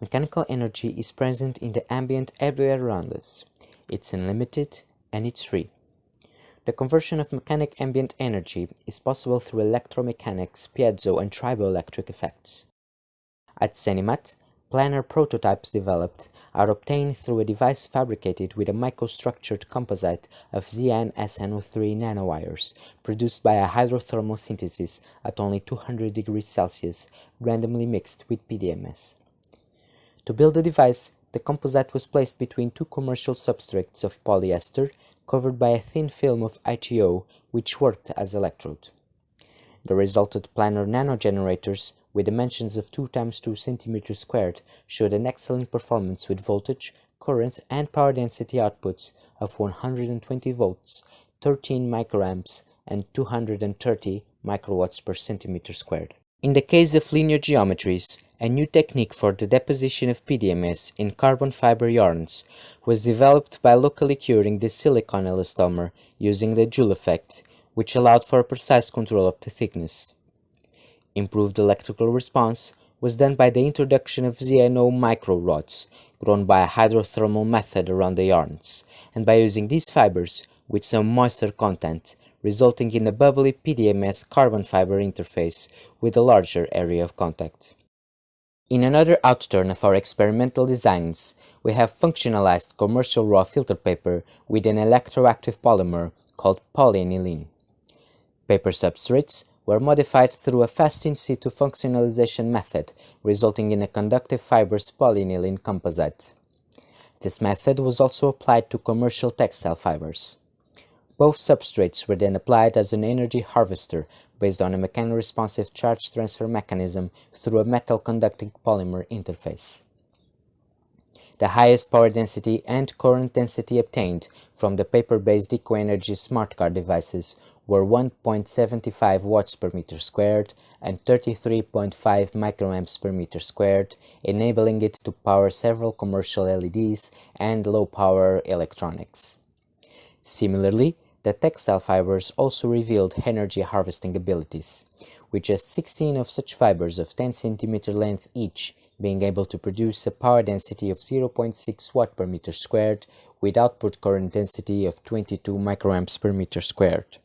Mechanical energy is present in the ambient everywhere around us. It's unlimited and it's free. The conversion of mechanic ambient energy is possible through electromechanics, piezo and triboelectric effects. At Cenimat, planar prototypes developed are obtained through a device fabricated with a microstructured composite of ZnSNO3 nanowires, produced by a hydrothermal synthesis at only 200 degrees Celsius, randomly mixed with PDMS. To build the device, the composite was placed between two commercial substrates of polyester, covered by a thin film of ITO, which worked as electrode. The resulted planar nanogenerators, with dimensions of 2 × 2 cm², showed an excellent performance with voltage, current and power density outputs of 120 volts, 13 microamps and 230 microwatts per cm². In the case of linear geometries, a new technique for the deposition of PDMS in carbon fiber yarns was developed by locally curing the silicon elastomer using the Joule effect, which allowed for a precise control of the thickness. Improved electrical response was done by the introduction of ZNO micro rods, grown by a hydrothermal method around the yarns, and by using these fibers with some moisture content, resulting in a bubbly PDMS carbon fiber interface with a larger area of contact. In another outturn of our experimental designs, we have functionalized commercial raw filter paper with an electroactive polymer called polyaniline. Paper substrates were modified through a fast in situ functionalization method, resulting in a conductive fibrous polyaniline composite. This method was also applied to commercial textile fibers. Both substrates were then applied as an energy harvester based on a mechanoresponsive charge transfer mechanism through a metal conducting polymer interface. The highest power density and current density obtained from the paper-based eco-energy smart card devices were 1.75 watts per meter squared and 33.5 microamps per meter squared, enabling it to power several commercial LEDs and low-power electronics. Similarly, the textile fibers also revealed energy harvesting abilities, with just 16 of such fibers of 10 cm length each being able to produce a power density of 0.6 watt per meter squared with output current density of 22 microamps per meter squared.